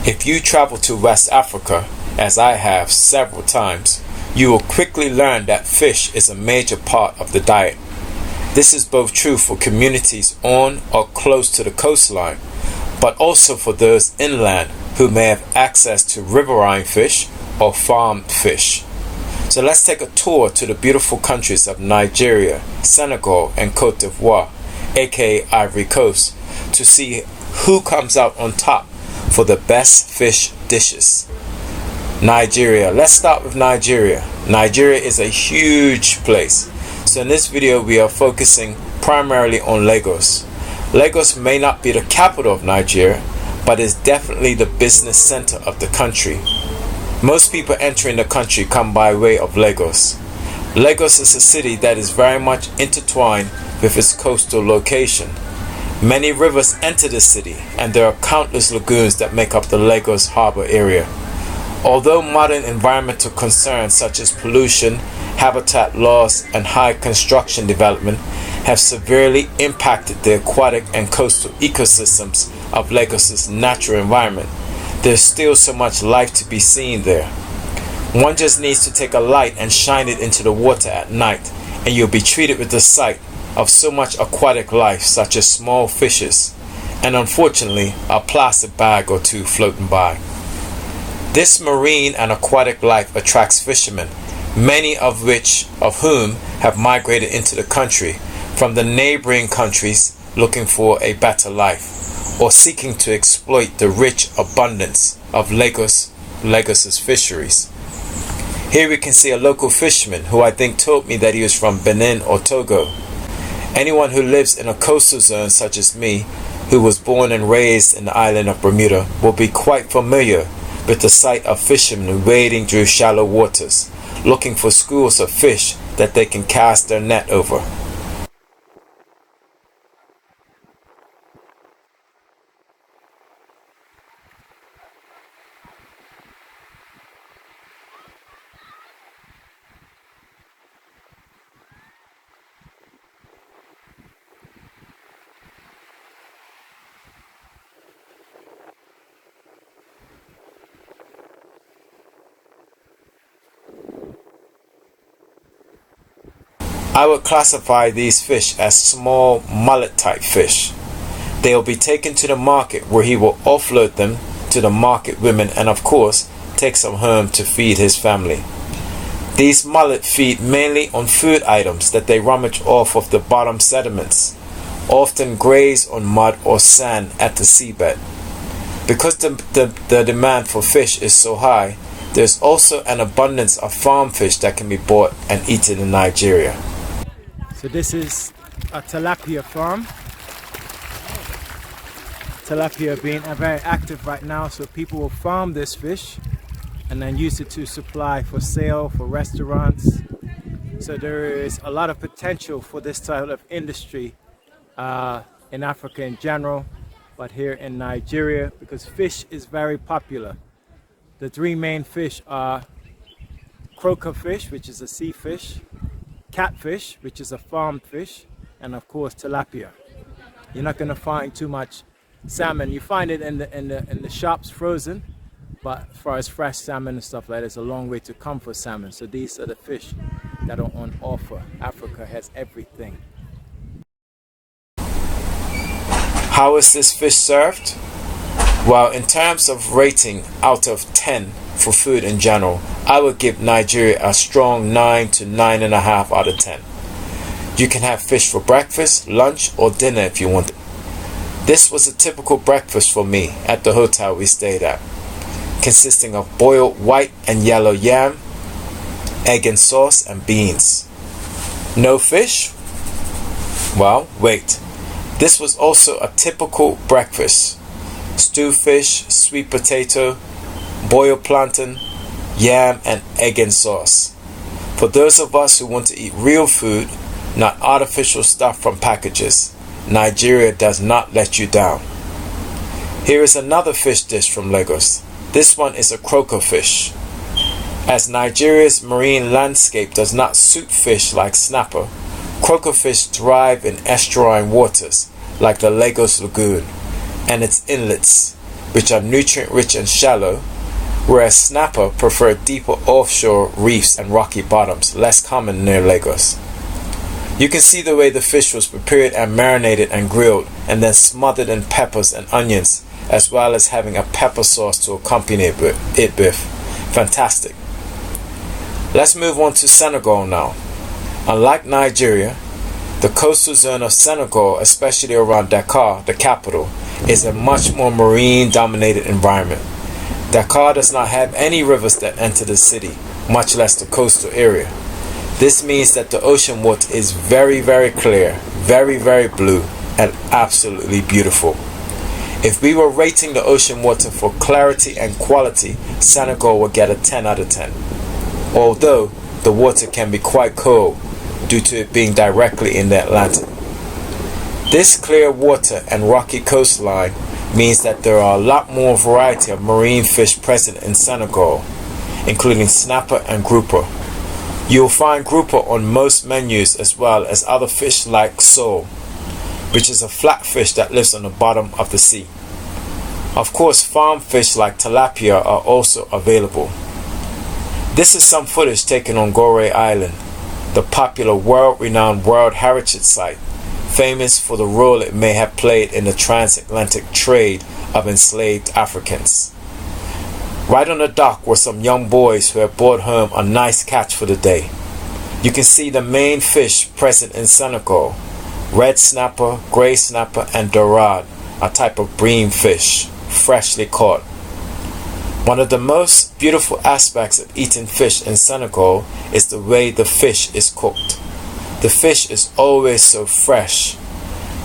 If you travel to West Africa, as I have several times, you will quickly learn that fish is a major part of the diet. This is both true for communities on or close to the coastline, but also for those inland who may have access to riverine fish or farmed fish. So let's take a tour to the beautiful countries of Nigeria, Senegal, and Côte d'Ivoire, aka Ivory Coast, to see who comes out on top for the best fish dishes. Nigeria. Let's start with Nigeria. Nigeria is a huge place. So in this video we are focusing primarily on Lagos. Lagos may not be the capital of Nigeria, but is definitely the business center of the country. Most people entering the country come by way of Lagos. Lagos is a city that is very much intertwined with its coastal location. Many rivers enter the city, and there are countless lagoons that make up the Lagos harbor area. Although modern environmental concerns such as pollution, habitat loss, and high construction development have severely impacted the aquatic and coastal ecosystems of Lagos's natural environment, there's still so much life to be seen there. One just needs to take a light and shine it into the water at night, and you'll be treated with the sight of so much aquatic life, such as small fishes, and unfortunately a plastic bag or two floating by. This marine and aquatic life attracts fishermen, many of whom have migrated into the country from the neighboring countries looking for a better life, or seeking to exploit the rich abundance of Lagos's fisheries. Here we can see a local fisherman who I think told me that he was from Benin or Togo. Anyone who lives in a coastal zone such as me, who was born and raised in the island of Bermuda, will be quite familiar with the sight of fishermen wading through shallow waters, looking for schools of fish that they can cast their net over. I would classify these fish as small mullet type fish. They will be taken to the market where he will offload them to the market women and of course take some home to feed his family. These mullet feed mainly on food items that they rummage off of the bottom sediments, often graze on mud or sand at the seabed. Because the demand for fish is so high, there's also an abundance of farm fish that can be bought and eaten in Nigeria. So this is a tilapia farm. Tilapia being very active right now, so people will farm this fish and then use it to supply for sale for restaurants. So there is a lot of potential for this type of industry in Africa in general, but here in Nigeria, because fish is very popular. The three main fish are croaker fish, which is a sea fish, catfish, which is a farmed fish, and of course tilapia. You're not going to find too much salmon. You find it in the shops frozen, but as far as fresh salmon and stuff like that, it's a long way to come for salmon. So these are the fish that are on offer. Africa has everything. How is this fish served? Well, in terms of rating out of 10 for food in general, I would give Nigeria a strong 9 to 9.5 out of 10. You can have fish for breakfast, lunch, or dinner if you want it. This was a typical breakfast for me at the hotel we stayed at, consisting of boiled white and yellow yam, egg and sauce, and beans. No fish? Well, wait. This was also a typical breakfast. Stewed fish, sweet potato, boiled plantain, yam, and egg and sauce. For those of us who want to eat real food, not artificial stuff from packages, Nigeria does not let you down. Here is another fish dish from Lagos. This one is a croaker fish. As Nigeria's marine landscape does not suit fish like snapper, croaker fish thrive in estuarine waters like the Lagos Lagoon and its inlets, which are nutrient rich and shallow, whereas snapper prefer deeper offshore reefs and rocky bottoms, less common near Lagos. You can see the way the fish was prepared and marinated and grilled and then smothered in peppers and onions, as well as having a pepper sauce to accompany it with. Fantastic. Let's move on to Senegal now. Unlike Nigeria, the coastal zone of Senegal, especially around Dakar, the capital, is a much more marine-dominated environment. Dakar does not have any rivers that enter the city, much less the coastal area. This means that the ocean water is very, very clear, very, very blue, and absolutely beautiful. If we were rating the ocean water for clarity and quality, Senegal would get a 10 out of 10. Although the water can be quite cold due to it being directly in the Atlantic. This clear water and rocky coastline means that there are a lot more variety of marine fish present in Senegal, including snapper and grouper. You'll find grouper on most menus, as well as other fish like sole, which is a flatfish that lives on the bottom of the sea. Of course, farm fish like tilapia are also available. This is some footage taken on Gorée Island, the popular world-renowned World Heritage Site, famous for the role it may have played in the transatlantic trade of enslaved Africans. Right on the dock were some young boys who had brought home a nice catch for the day. You can see the main fish present in Senegal: red snapper, gray snapper, and dorade, a type of bream fish, freshly caught. One of the most beautiful aspects of eating fish in Senegal is the way the fish is cooked. The fish is always so fresh,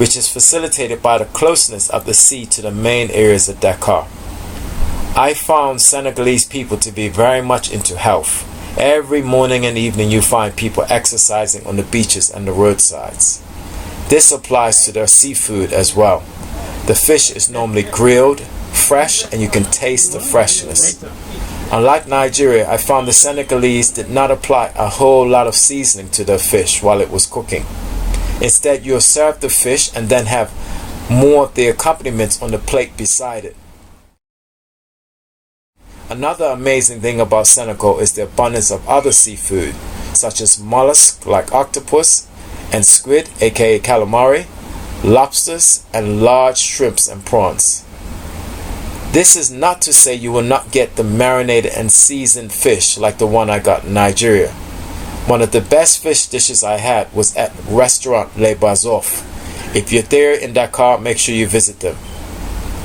which is facilitated by the closeness of the sea to the main areas of Dakar. I found Senegalese people to be very much into health. Every morning and evening you find people exercising on the beaches and the roadsides. This applies to their seafood as well. The fish is normally grilled, fresh, and you can taste the freshness. Unlike Nigeria, I found the Senegalese did not apply a whole lot of seasoning to their fish while it was cooking. Instead, you'll serve the fish and then have more of the accompaniments on the plate beside it. Another amazing thing about Senegal is the abundance of other seafood, such as mollusks like octopus and squid, aka calamari, lobsters, and large shrimps and prawns. This is not to say you will not get the marinated and seasoned fish like the one I got in Nigeria. One of the best fish dishes I had was at restaurant Les Bazouf. If you're there in Dakar, make sure you visit them.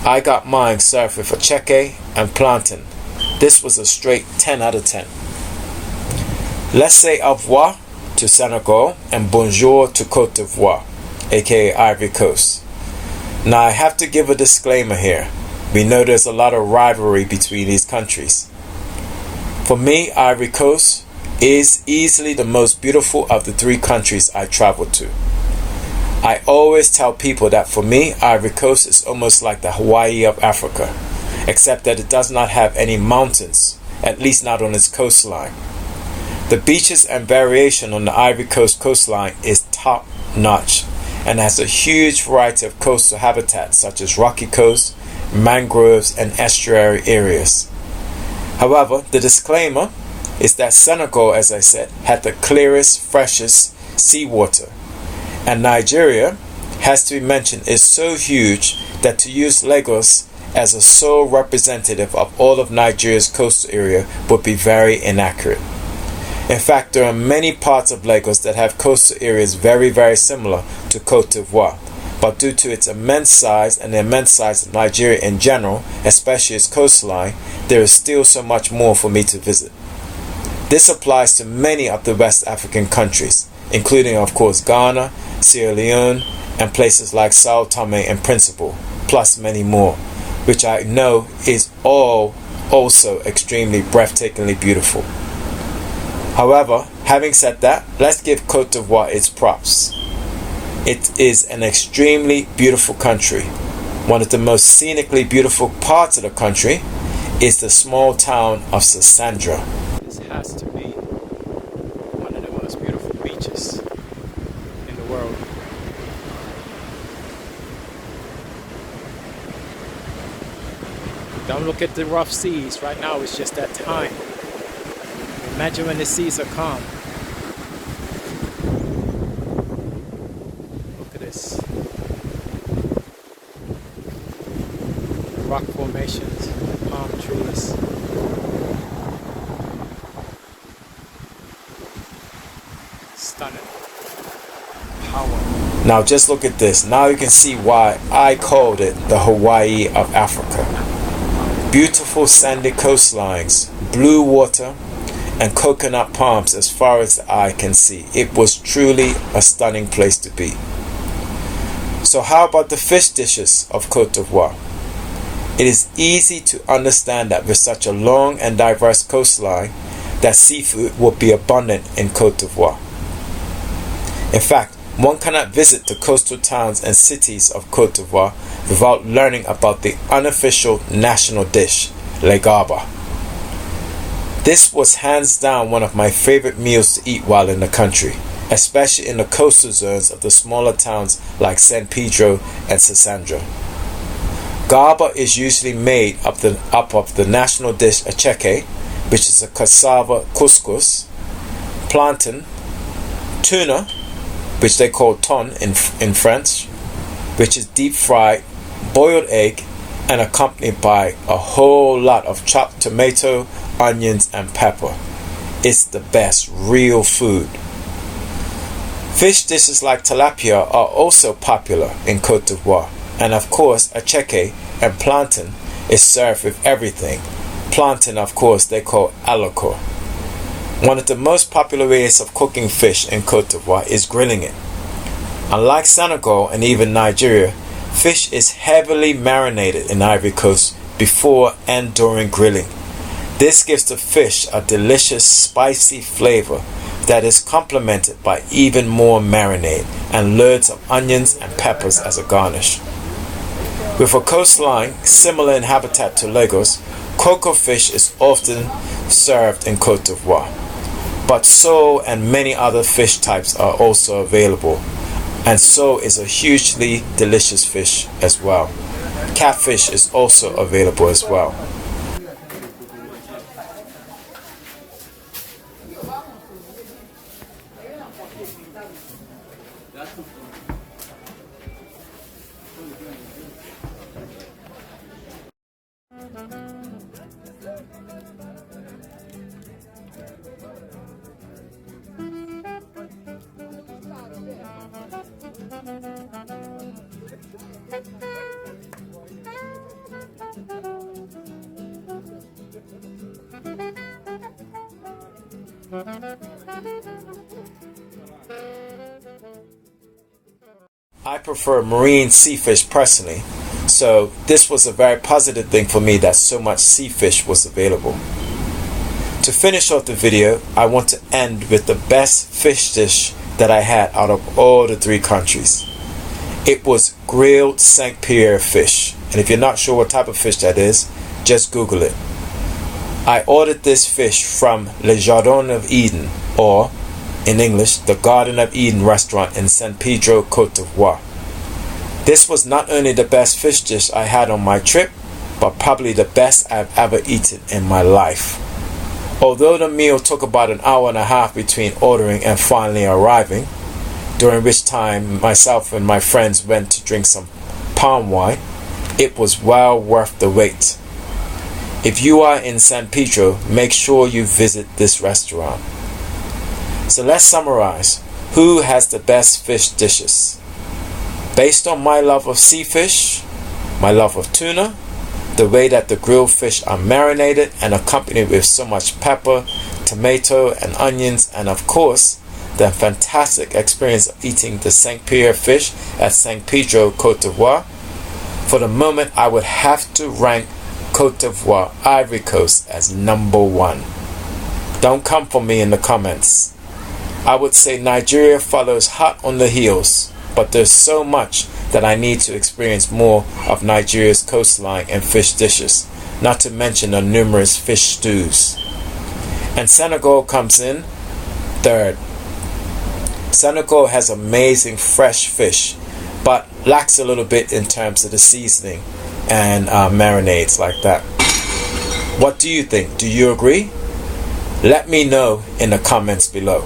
I got mine served with acheke and plantain. This was a straight 10 out of 10. Let's say au revoir to Senegal and bonjour to Côte d'Ivoire, aka Ivory Coast. Now I have to give a disclaimer here. We know there's a lot of rivalry between these countries. For me, Ivory Coast is easily the most beautiful of the three countries I traveled to. I always tell people that for me, Ivory Coast is almost like the Hawaii of Africa, except that it does not have any mountains, at least not on its coastline. The beaches and variation on the Ivory Coast coastline is top notch and has a huge variety of coastal habitats such as rocky coast, mangroves, and estuary areas. However, the disclaimer is that Senegal, as I said, had the clearest, freshest seawater, and Nigeria, has to be mentioned, is so huge that to use Lagos as a sole representative of all of Nigeria's coastal area would be very inaccurate. In fact, there are many parts of Lagos that have coastal areas very, very similar to Côte d'Ivoire, but due to its immense size and the immense size of Nigeria in general, especially its coastline, there is still so much more for me to visit. This applies to many of the West African countries, including of course Ghana, Sierra Leone, and places like Sao Tome and Principe, plus many more, which I know is all also extremely breathtakingly beautiful. However, having said that, let's give Côte d'Ivoire its props. It is an extremely beautiful country. One of the most scenically beautiful parts of the country is the small town of Sassandra. This has to be one of the most beautiful beaches in the world. Don't look at the rough seas. Right now it's just that time. Imagine when the seas are calm. Look at this. Rock formations, palm trees. Stunning. Power. Now just look at this. Now you can see why I called it the Hawaii of Africa. Beautiful sandy coastlines, blue water, and coconut palms as far as the eye can see. It was truly a stunning place to be. So how about the fish dishes of Côte d'Ivoire? It is easy to understand that with such a long and diverse coastline, that seafood will be abundant in Côte d'Ivoire. In fact, one cannot visit the coastal towns and cities of Côte d'Ivoire without learning about the unofficial national dish, le Garba. This was hands down one of my favorite meals to eat while in the country, especially in the coastal zones of the smaller towns like San Pedro and Sasandra. Garba is usually made up of the national dish acheke, which is a cassava couscous, plantain, tuna, which they call thon in French, which is deep fried, boiled egg, and accompanied by a whole lot of chopped tomato, onions, and pepper. It's the best real food. Fish dishes like tilapia are also popular in Côte d'Ivoire, and of course acheke and plantain is served with everything. Plantain, of course, they call aloko. One of the most popular ways of cooking fish in Côte d'Ivoire is grilling it. Unlike Senegal and even Nigeria, fish is heavily marinated in Ivory Coast before and during grilling. This gives the fish a delicious spicy flavor that is complemented by even more marinade and loads of onions and peppers as a garnish. With a coastline similar in habitat to Lagos, coco fish is often served in Côte d'Ivoire. But sole and many other fish types are also available, and sole is a hugely delicious fish as well. Catfish is also available as well. I prefer marine sea fish personally, so this was a very positive thing for me that so much sea fish was available. To finish off the video, I want to end with the best fish dish that I had out of all the 3 countries. It was grilled Saint-Pierre fish, and if you're not sure what type of fish that is, just Google it. I ordered this fish from Le Jardin of Eden, or in English, the Garden of Eden restaurant in San Pedro, Côte d'Ivoire. This was not only the best fish dish I had on my trip, but probably the best I've ever eaten in my life. Although the meal took about an hour and a half between ordering and finally arriving, during which time myself and my friends went to drink some palm wine, it was well worth the wait. If you are in San Pedro, make sure you visit this restaurant. So let's summarize. Who has the best fish dishes? Based on my love of sea fish, my love of tuna, the way that the grilled fish are marinated and accompanied with so much pepper, tomato, and onions, and of course, the fantastic experience of eating the Saint-Pierre fish at St. Pedro, Côte d'Ivoire, for the moment I would have to rank Côte d'Ivoire, Ivory Coast as number 1. Don't come for me in the comments. I would say Nigeria follows hot on the heels, but there's so much that I need to experience more of Nigeria's coastline and fish dishes, not to mention the numerous fish stews. And Senegal comes in third. Senegal has amazing fresh fish, but lacks a little bit in terms of the seasoning and marinades like that. What do you think? Do you agree? Let me know in the comments below.